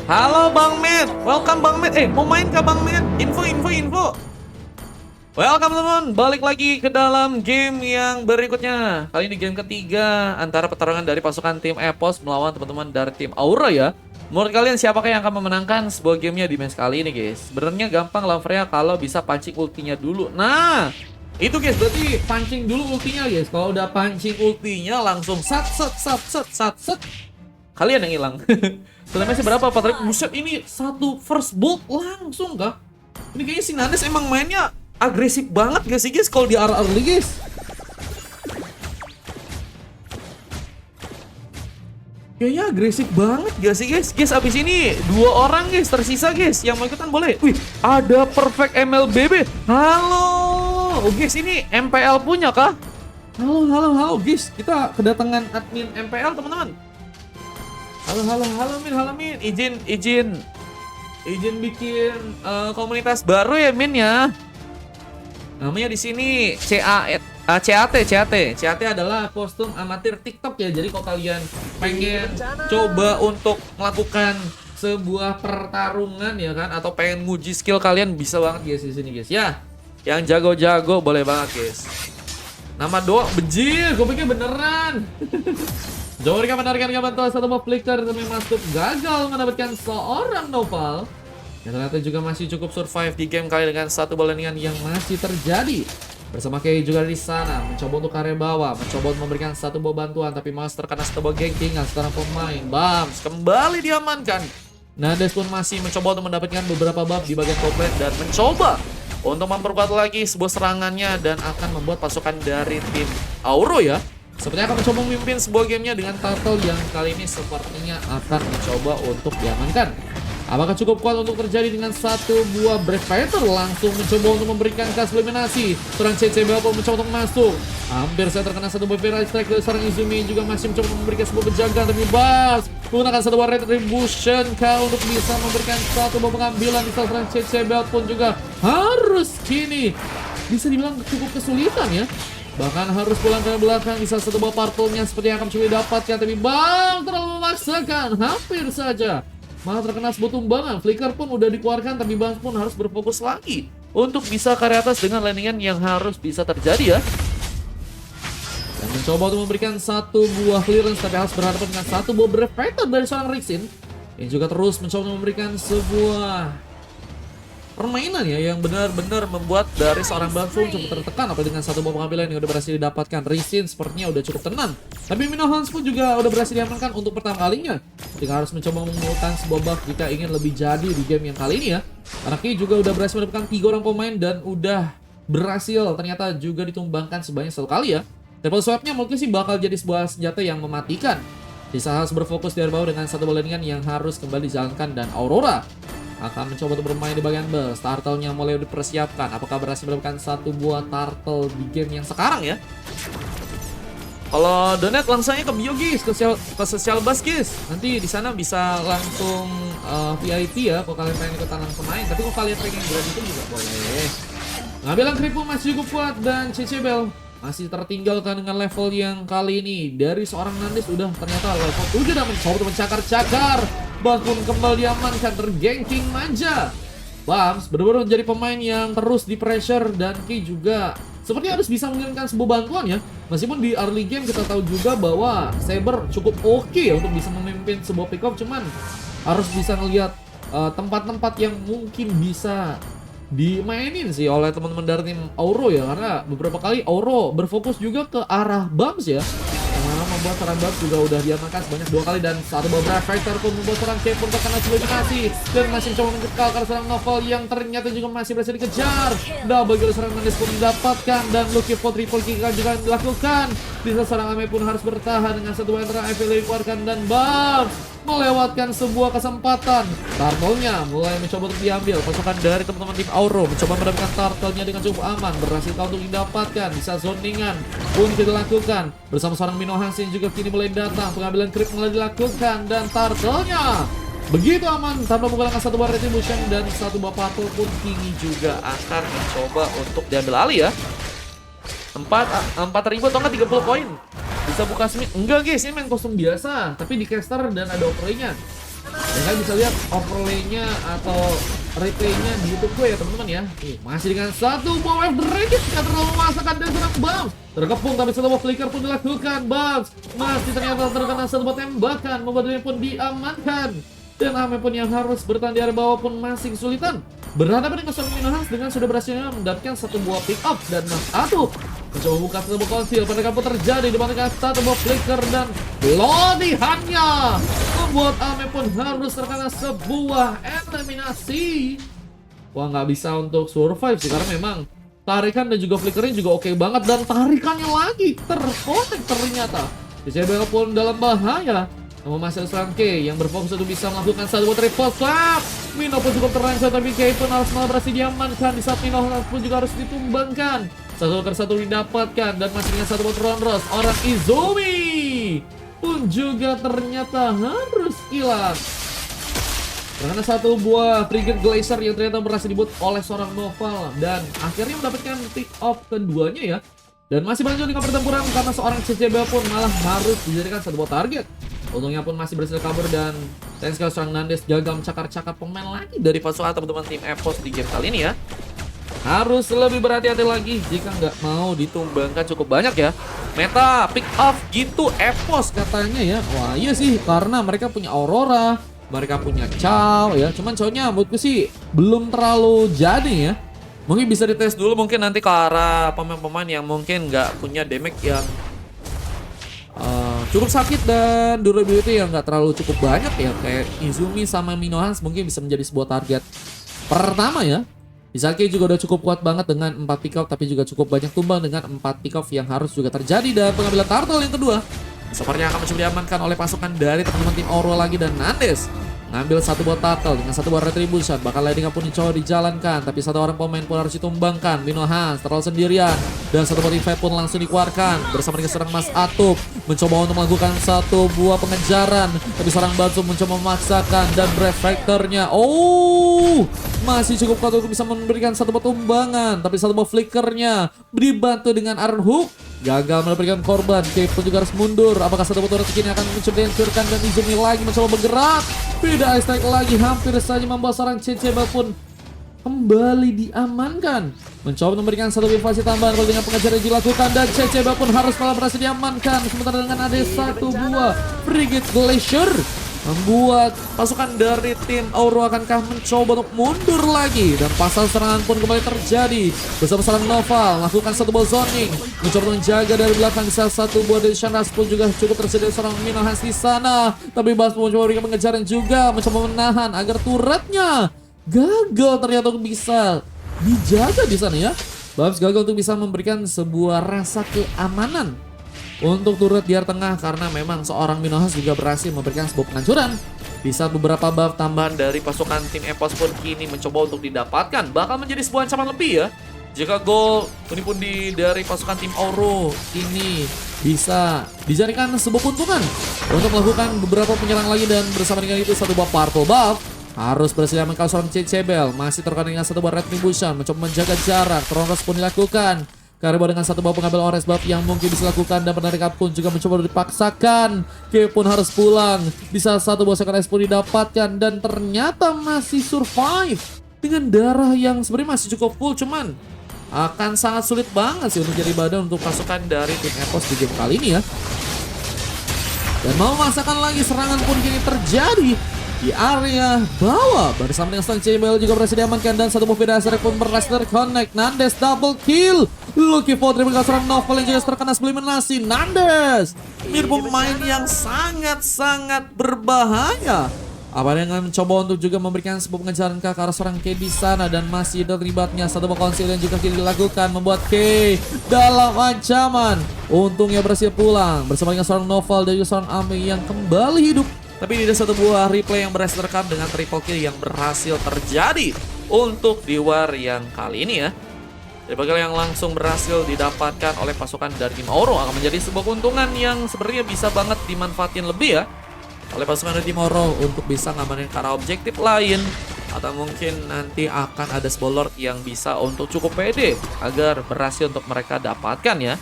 Halo Bang Med, welcome Bang Med. Mau main kah Bang Med? Info. Welcome teman, balik lagi ke dalam game yang berikutnya. Kali ini game ketiga antara pertarungan dari pasukan tim Epos melawan teman-teman dari tim Aura ya. Menurut kalian siapakah yang akan memenangkan sebuah gamenya di match kali ini guys? Sebenarnya gampang lah Freya kalau bisa pancing ultinya dulu. Nah, itu guys berarti pancing dulu ultinya guys. Kalau udah pancing ultinya langsung sat. Kalian yang hilang. Sebenarnya berapa Patrick? Buset, ini satu first bolt langsung kah? Ini kayaknya si Nades emang mainnya agresif banget gak sih guys kalau di early guys? Kayaknya agresif banget gak sih guys? Guys abis ini 2 orang guys tersisa guys. Yang mau ikutan boleh. Wih, ada perfect MLBB. Halo. Oh guys, ini MPL punya kah? Halo guys. Kita kedatangan admin MPL teman-teman. Halo Min. Izin bikin komunitas baru ya Min ya. Namanya di sini CAT adalah kostum amatir TikTok ya. Jadi kalau kalian pengen coba untuk melakukan sebuah pertarungan ya kan, atau pengen nguji skill kalian, bisa banget guys di sini guys ya. Yang jago-jago boleh banget guys. Nama doang bejir, gue pikir beneran. Jorika menarikan bantuan satu mob flicker tapi masuk gagal mendapatkan seorang Noval. Yang ternyata juga masih cukup survive di game kali dengan satu balenian yang masih terjadi. Bersama Kei juga di sana mencoba untuk area bawah, mencoba untuk memberikan satu buah bantuan tapi masih terkena satu buah gengkingan sekarang pemain. Bams kembali diamankan. Nades pun masih mencoba untuk mendapatkan beberapa buff di bagian top lane dan mencoba untuk memperkuat lagi sebuah serangannya dan akan membuat pasukan dari tim Auro ya sepertinya akan mencoba memimpin sebuah gamenya dengan turtle yang kali ini sepertinya akan mencoba untuk diamankan. Apakah cukup kuat untuk terjadi dengan satu buah Brave Fighter langsung mencoba untuk memberikan gas eliminasi. Seorang CC Belpo mencoba untuk masuk. Hampir saya terkena satu buah Viral Strike dari seorang Izumi juga masih mencoba memberikan sebuah penjagaan tapi Bas menggunakan satu buah Retribution kah untuk bisa memberikan satu buah pengambilan di seorang CC Belpo juga harus kini bisa dibilang cukup kesulitan ya. Bahkan harus pulang ke belakang di salah satu buah partulnya seperti yang akan coba dapatkan. Tapi Bang terlalu memaksakan. Hampir saja malah terkena sebuah tumbangan. Flicker pun udah dikeluarkan tapi Bang pun harus berfokus lagi untuk bisa ke area atas dengan landingan yang harus bisa terjadi ya. Dan mencoba untuk memberikan satu buah clearance tapi harus berhadapan dengan satu buah Brave Fighter dari seorang Rixin. Yang juga terus mencoba untuk memberikan sebuah permainan ya yang benar-benar membuat dari seorang Bangsu cukup tertekan apalagi dengan satu buah pengambilan yang udah berhasil didapatkan. Rixin sepertinya udah cukup tenang. Tapi Minohans pun juga udah berhasil diamankan untuk pertama kalinya. Ketika harus mencoba mengumpulkan sebuah buff jika ingin lebih jadi di game yang kali ini ya. Karena Ki juga udah berhasil mendapatkan 3 orang pemain dan udah berhasil ternyata juga ditumbangkan sebanyak 1 kali ya. Triple swapnya mungkin sih bakal jadi sebuah senjata yang mematikan. Sisa harus berfokus dari bawah dengan satu balenian yang harus kembali dijalankan dan Aurora akan mencoba untuk bermain di bagian burst. Turtle-nya mulai dipersiapkan. Apakah berhasil mendapatkan satu buah turtle di game yang sekarang ya? Kalau donat langsungnya ke bio guys, ke social bus guys. Nanti di sana bisa langsung VIP ya kalau kalian pengen ikutan langsung main. Tapi kalau kalian pengen grab itu juga boleh. Ngambilan Kripo masih cukup kuat dan Cecebel masih tertinggalkan dengan level yang kali ini dari seorang Nandes udah ternyata level 7 dan mencoba untuk mencakar-cakar. Bams pun kembali diamankan, tergengking manja. Bams benar-benar menjadi pemain yang terus di pressure dan Ki juga seperti harus bisa mengirimkan sebuah bantuan ya. Meskipun di early game kita tahu juga bahwa Saber cukup oke untuk bisa memimpin sebuah pick up, cuman harus bisa ngelihat tempat-tempat yang mungkin bisa dimainin sih oleh teman-teman dari tim Auro ya, karena beberapa kali Auro berfokus juga ke arah Bams ya. Membuat seorang Bams juga udah diamankan sebanyak 2 kali dan satu beberapa fighter pun membuat seorang K pun terkena eliminasi dan masih mencoba mencekal karena seorang Novel yang ternyata juga masih berhasil dikejar. Double kill seorang Mendes pun mendapatkan dan Lucky for triple kill juga dilakukan. Di saat seorang Ame pun harus bertahan dengan satu antara FL dikeluarkan dan Bams melewatkan sebuah kesempatan. Turtle-nya mulai mencoba untuk diambil. Pasukan dari teman-teman tim Auro mencoba mendapatkan turtle-nya dengan cukup aman. Berhasil untuk didapatkan. Bisa zoningan pun dilakukan. Bersama seorang Mino Hansen juga kini mulai datang. Pengambilan creep mulai dilakukan. Dan turtle-nya begitu aman tanpa menggunakan satu buah retribution. Dan satu buah patul pun kini juga akan mencoba untuk diambil alih ya. 4.000 atau enggak 30 poin. Bisa buka smith. Enggak guys, ini main kostum biasa, tapi di caster dan ada overlay-nya. Dan kalian bisa lihat overlay-nya atau replay-nya di YouTube gue ya teman-teman ya. Masih dengan satu buah wave dragon, gak terlalu memaksakan dan serang Bams. Terkepung tapi satu buah flicker pun dilakukan. Bams masih ternyata terkena satu buah tembakan, membuat dirinya pun diamankan. Dan Ame pun yang harus bertahan di area bawah pun masih kesulitan. Berhadapan dengan seorang Minohans dengan sudah berhasil mendapatkan satu buah pick up dan Mas Atu mencoba buka satu buah konsil. Pada kampung terjadi di mana satu buah flicker dan lodihannya membuat Ame pun harus terkena sebuah eliminasi. Wah, nggak bisa untuk survive sih karena memang tarikan dan juga flickernya juga oke banget, dan tarikannya lagi terkonek ternyata. CCBL pun dalam bahaya. Namun masih seorang K yang berfokus untuk bisa melakukan satu buah triple slap. Mino pun cukup terangsang tapi K pun harus malah berhasil diamankan. Di saat Mino pun juga harus ditumbangkan. Satu ke satu didapatkan dan masih dengan satu buah Ronros. Orang Izumi pun juga ternyata harus hilang. Karena satu buah Frigate Glacier yang ternyata berhasil dibuat oleh seorang Noval. Dan akhirnya mendapatkan pick off keduanya ya. Dan masih berlanjut dengan pertempuran karena seorang CCB pun malah harus dijadikan satu buah target. Untungnya pun masih berhasil kabur dan sayang sekali seorang Nandes gagal mencakar-cakar pemain lagi dari pasukan teman-teman tim EVOS di game kali ini ya. Harus lebih berhati-hati lagi jika nggak mau ditumbangkan cukup banyak ya. Meta pick off gitu EVOS katanya ya. Wah iya sih, karena mereka punya Aurora, mereka punya Chow ya. Cuman Chow-nya menurutku sih belum terlalu jadi ya. Mungkin bisa dites dulu mungkin nanti ke arah pemain-pemain yang mungkin nggak punya damage yang cukup sakit dan durability yang nggak terlalu cukup banyak ya. Kayak Izumi sama Minohans mungkin bisa menjadi sebuah target pertama ya. Isaki juga udah cukup kuat banget dengan 4 pick off, tapi juga cukup banyak tumbang dengan 4 pick off yang harus juga terjadi. Dan pengambilan turtle yang kedua sepertinya akan mencoba diamankan oleh pasukan dari teman-teman tim Oro lagi, dan Nandes ngambil satu buah turtle dengan satu buah retribution. Bakal landing pun dicoba dijalankan, tapi satu orang pemain pun harus ditumbangkan. Minohans terlalu sendirian dan satu buah revive pun langsung dikeluarkan bersama dengan seorang Mas Atup mencoba untuk melakukan satu buah pengejaran, tapi seorang Batu mencoba memaksakan dan Breath Factor-nya masih cukup kuat untuk bisa memberikan satu buah tumbangan, tapi satu buah flickernya dibantu dengan Iron Hook gagal mendapatkan korban. Cave pun juga harus mundur. Apakah satu buah turret ini akan mencoba dihancurkan, dan Izumi lagi mencoba bergerak. Tidak ice strike lagi, hampir saja membawa seorang CCB pun kembali diamankan. Mencoba memberikan satu invasi tambahan kalau dengan pengejaran dilakukan, dan CCB pun harus malah berhasil diamankan. Sementara dengan ada satu buah Frigate Glacier membuat pasukan dari tim Auro akankah mencoba untuk mundur lagi, dan pasal serangan pun kembali terjadi bersama seorang Noval melakukan satu buah zoning, mencoba menjaga dari belakang. Bisa satu buah dari Shandas pun juga cukup tersedia seorang Minohans di sana, tapi Bas pun mencoba memberikan pengejaran juga, mencoba menahan agar turretnya gagal ternyata untuk bisa dijaga di sana ya. Babs gagal untuk bisa memberikan sebuah rasa keamanan untuk turret di area tengah, karena memang seorang Minohans juga berhasil memberikan sebuah penghancuran. Di saat beberapa buff tambahan dari pasukan tim EVOS pun kini mencoba untuk didapatkan, bakal menjadi sebuah ancaman lebih ya. Jika gol pundi-pundi dari pasukan tim Auro ini bisa dijadikan sebuah keuntungan untuk melakukan beberapa penyerang lagi, dan bersama dengan itu satu buah purple buff harus berhasil menangkap seorang CCBL. Masih terkena dengan satu buah retribution, mencoba menjaga jarak. Terus pun dilakukan. Karena dengan satu buah pengambil orange buff yang mungkin bisa dilakukan, dan penarik pun juga mencoba dipaksakan. K pun harus pulang. Bisa satu buah second pun didapatkan, dan ternyata masih survive dengan darah yang sebenarnya masih cukup full. Cuman akan sangat sulit banget sih untuk jadi badan untuk pasukan dari tim EVOS di game kali ini ya. Dan mau memaksakan lagi, serangan pun kini terjadi di area bawah bersama dengan Stan CBL juga berhasil diamankan, dan satu move dasar pun berhasil terconnect. Nandes double kill. Lucky for terima kasih seorang Novel yang juga terkena sebelum eliminasi. Nandes mirip pemain yang sangat-sangat berbahaya. Apa yang akan mencoba untuk juga memberikan sebuah pengejaran ke arah seorang K di sana, dan masih terlibatnya satu buah konsil yang juga kini dilakukan membuat K dalam ancaman. Untungnya berhasil pulang bersama dengan seorang Novel dan juga seorang Ame yang kembali hidup. Tapi ada satu buah replay yang berhasil terekam dengan triple kill yang berhasil terjadi untuk di war yang kali ini ya. Triple kill yang langsung berhasil didapatkan oleh pasukan dari tim Auro akan menjadi sebuah keuntungan yang sebenarnya bisa banget dimanfaatin lebih ya oleh pasukan dari tim Auro untuk bisa ngamanin ke arah objektif lain, atau mungkin nanti akan ada sebuah lord yang bisa untuk cukup pede agar berhasil untuk mereka dapatkan ya.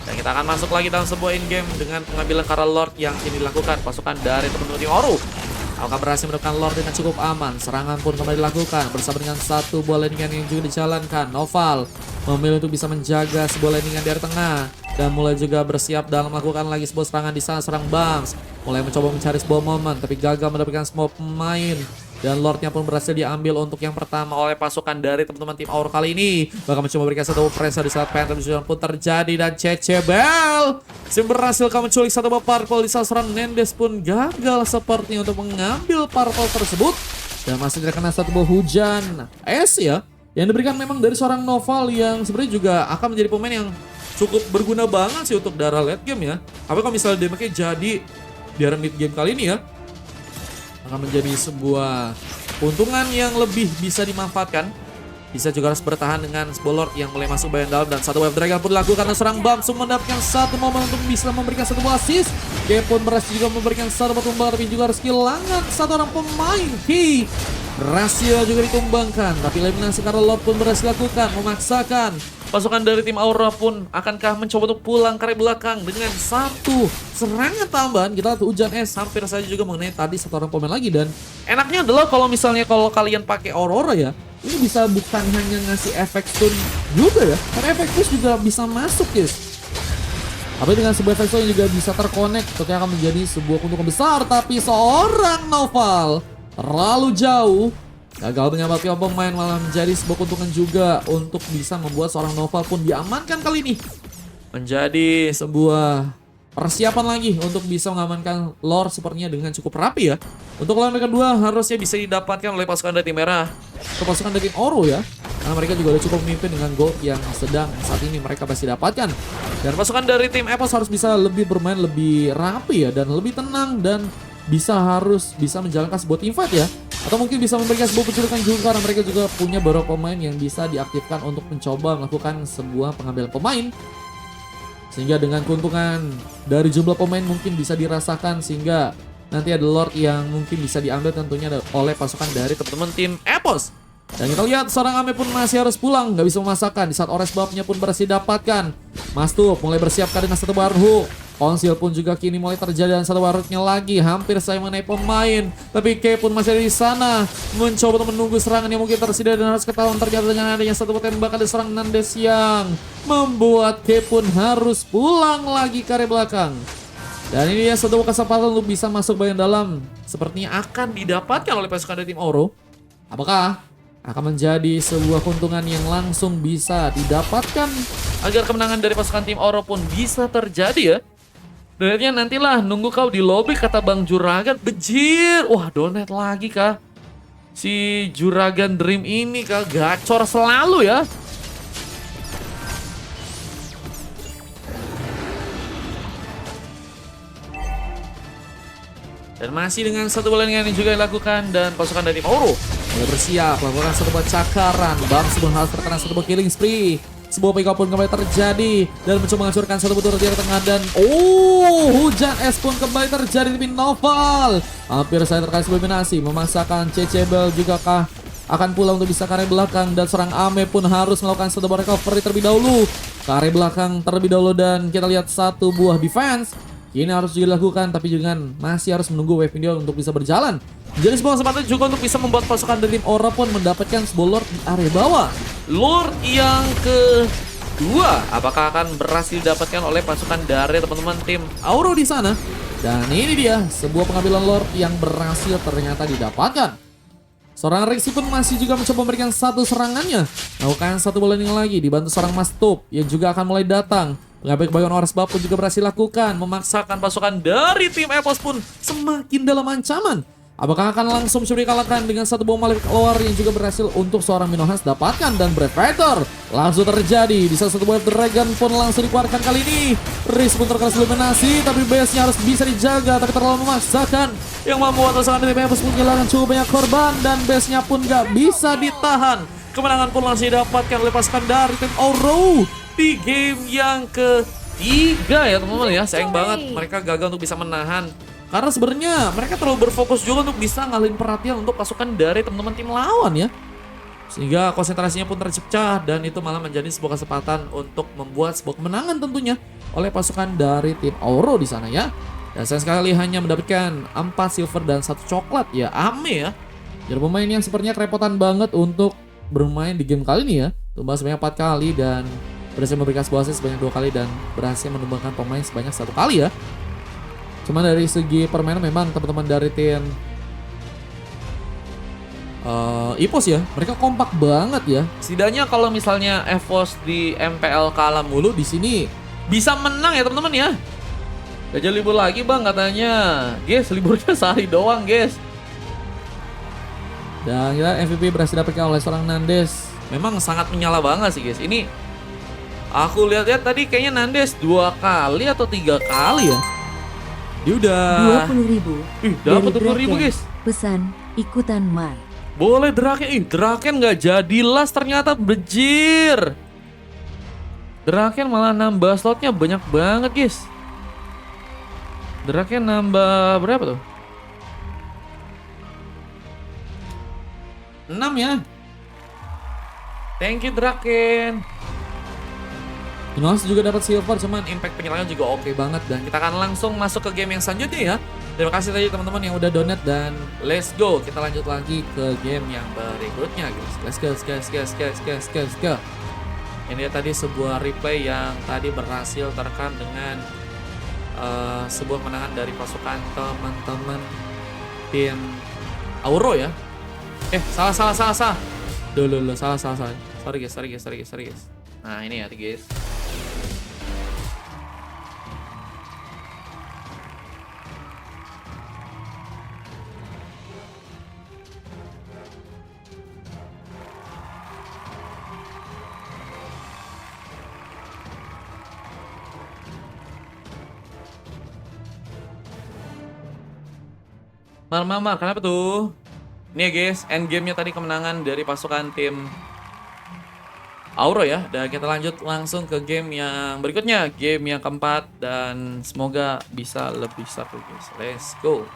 Dan kita akan masuk lagi dalam sebuah in-game dengan pengambilan Kara Lord yang ini dilakukan pasukan dari teman-teman tim Auro. Apakah berhasil menemukan Lord dengan cukup aman? Serangan pun kembali dilakukan bersama dengan satu buah landingan yang juga dijalankan. Noval memilih untuk bisa menjaga sebuah landingan dari tengah dan mulai juga bersiap dalam melakukan lagi sebuah serangan di sana. Serang Bams mulai mencoba mencari sebuah momen tapi gagal mendapatkan semua pemain. Dan Lordnya pun berhasil diambil untuk yang pertama oleh pasukan dari teman-teman tim Auro kali ini. Bahkan mencoba memberikan satu pressure di saat Phantom Fusion pun terjadi. Dan Cecebel berhasil menculik satu buah purple di saat serang Nendes pun gagal sepertinya untuk mengambil purple tersebut. Dan masih terkena satu buah hujan es ya, yang diberikan memang dari seorang Noval yang sebenarnya juga akan menjadi pemain yang cukup berguna banget sih untuk darah late game ya. Tapi kalau misalnya damage-nya jadi di arah mid game kali ini ya, akan menjadi sebuah keuntungan yang lebih bisa dimanfaatkan. Bisa juga harus bertahan dengan sebuah Lord yang mulai masuk bagian dalam. Dan satu wave dragon pun dilakukan dan serang Bams mendapatkan satu momen untuk bisa memberikan satu buah assist. Dia pun berhasil juga memberikan satu buah tumbang, tapi juga harus kehilangan satu orang pemain. Ki berhasil juga ditumbangkan, tapi eliminasi karena Lord pun berhasil lakukan, memaksakan pasukan dari tim Aura pun akankah mencoba untuk pulang ke arah belakang dengan satu serangan tambahan. Kita lihat hujan es hampir saja juga mengenai tadi satu orang pemain lagi. Dan enaknya adalah kalau misalnya kalau kalian pakai Aurora ya, ini bisa bukan hanya ngasih efek stun juga ya, karena efek push juga bisa masuk guys. Tapi dengan sebuah efek stun yang juga bisa terkonek, tentunya akan menjadi sebuah keuntungan besar. Tapi seorang Noval terlalu jauh, gagal menyambar pemain, malah menjadi sebuah keuntungan juga untuk bisa membuat seorang Noval pun diamankan kali ini. Menjadi sebuah persiapan lagi untuk bisa mengamankan Lord sepertinya dengan cukup rapi ya. Untuk lawan kedua harusnya bisa didapatkan oleh pasukan dari tim merah atau pasukan dari tim Oro ya, karena mereka juga udah cukup memimpin dengan gold yang sedang saat ini mereka pasti dapatkan. Dan pasukan dari tim Epos harus bisa lebih bermain lebih rapi ya, dan lebih tenang, dan harus bisa menjalankan sebuah team fight ya, atau mungkin bisa memberikan sebuah penculikan juga, karena mereka juga punya beberapa pemain yang bisa diaktifkan untuk mencoba melakukan sebuah pengambilan pemain. Sehingga dengan keuntungan dari jumlah pemain mungkin bisa dirasakan, sehingga nanti ada Lord yang mungkin bisa diambil tentunya oleh pasukan dari teman-teman tim Epos. Dan kita lihat seorang Ame pun masih harus pulang, nggak bisa memasakkan. Di saat Ores babnya pun berhasil dapatkan. Mastup mulai bersiapkan dengan satu barhu. Konsil pun juga kini mulai terjadi dan satu barutnya lagi. Hampir saya mengenai pemain, tapi K pun masih ada di sana, mencoba untuk menunggu serangan yang mungkin tersedia. Dan harus ketahuan ternyata dengan adanya satu tembakan dari serang Nandes yang membuat K pun harus pulang lagi ke area belakang. Dan ini ya satu kesempatan untuk bisa masuk bagian dalam, sepertinya akan didapatkan oleh pasukan dari tim Oro. Apakah akan menjadi sebuah keuntungan yang langsung bisa didapatkan agar kemenangan dari pasukan tim Oro pun bisa terjadi ya? Dan nantilah nunggu kau di lobby, kata Bang Juragan. Bejir, wah donat lagi kah si Juragan Dream ini kah, gacor selalu ya. Dan masih dengan satu bola yang juga dilakukan, dan pasukan dari Oro mulai bersiap melakukan satu buah cakaran. Bang sebelum harus terkena satu buah killing spree. Sebuah pick up pun kembali terjadi dan mencoba menghancurkan satu buah turret di tengah. Dan hujan es pun kembali terjadi di Noval. Hampir saya terkena eliminasi, memaksakan Cecebel juga kah akan pulang untuk bisa ke area belakang, dan serang Ame pun harus melakukan satu buah recovery terlebih dahulu ke area belakang terlebih dahulu. Dan kita lihat satu buah defense ini harus dilakukan, tapi juga masih harus menunggu wave video untuk bisa berjalan. Jadi sebuah kesempatan juga untuk bisa membuat pasukan dari tim Aura pun mendapatkan sebuah Lord di area bawah. Lord yang kedua, apakah akan berhasil didapatkan oleh pasukan dari teman-teman tim Aura di sana? Dan ini dia sebuah pengambilan Lord yang berhasil ternyata didapatkan. Seorang Rexy pun masih juga mencoba memberikan satu serangannya, melakukan satu bola lagi dibantu seorang Mastup yang juga akan mulai datang. Pengambil kebagian Ores Bab pun juga berhasil lakukan, memaksakan pasukan dari tim Epos pun semakin dalam ancaman. Apakah akan langsung bisa dikalahkan dengan satu bom Malik keluar yang juga berhasil untuk seorang Minohans dapatkan, dan Brave Fighter langsung terjadi di salah satu wave Dragon pun langsung dikeluarkan kali ini. Riz pun terkena eliminasi, tapi base-nya harus bisa dijaga, tapi terlalu memaksakan yang membuat pasukan dari Epos pun kehilangan cukup banyak korban, dan base-nya pun gak bisa ditahan. Kemenangan pun langsung didapatkan oleh pasukan dari tim Oro di game yang ketiga ya teman-teman ya. Sayang banget mereka gagal untuk bisa menahan, karena sebenarnya mereka terlalu berfokus juga untuk bisa ngalihin perhatian untuk pasukan dari teman-teman tim lawan ya. Sehingga konsentrasinya pun terpecah, dan itu malah menjadi sebuah kesempatan untuk membuat sebuah kemenangan tentunya oleh pasukan dari tim Oro di sana ya. Dan sayang sekali hanya mendapatkan 4 silver dan 1 coklat ya, ame ya. Jadi pemain yang sepertinya kerepotan banget untuk bermain di game kali ini ya. Tumbang sebanyak 4 kali dan berhasil memberikan sebuah assist sebanyak 2 kali dan berhasil menumbangkan pemain sebanyak 1 kali ya. Cuma dari segi permainan memang teman-teman dari tim EVOS ya, mereka kompak banget ya. Setidaknya kalau misalnya EVOS di MPL kalah mulu, di sini bisa menang ya teman-teman ya. Gak libur lagi bang katanya. Guys, liburnya sehari doang guys. Dan kita MVP berhasil dapatkan oleh seorang Nandes. Memang sangat menyala banget sih guys. Ini aku lihat-lihat tadi kayaknya Nandes 2 kali atau 3 kali ya. Dia udah 20.000 dapat dari 20.000 guys. Pesan ikutan Mar. Boleh Draken. Draken nggak jadi last ternyata, bejir. Draken malah nambah slotnya banyak banget guys. Draken nambah berapa tuh? 6 ya. Thank you Draken. Inos juga dapat silver, cuman impact penyerangan juga oke banget. Dan kita akan langsung masuk ke game yang selanjutnya ya. Terima kasih tadi teman-teman yang udah donate dan let's go. Kita lanjut lagi ke game yang berikutnya guys. Let's go, let's go. Ini tadi sebuah replay yang tadi berhasil terekam dengan sebuah kemenangan dari pasukan teman-teman tim Auro ya. Salah. Duh, salah. Sorry guys. Nah, ini ya guys. Mar, kenapa tuh? Ini ya guys, end game-nya tadi kemenangan dari pasukan tim Auro ya. Dan kita lanjut langsung ke game yang berikutnya, game yang keempat, dan semoga bisa lebih seru guys. Let's go.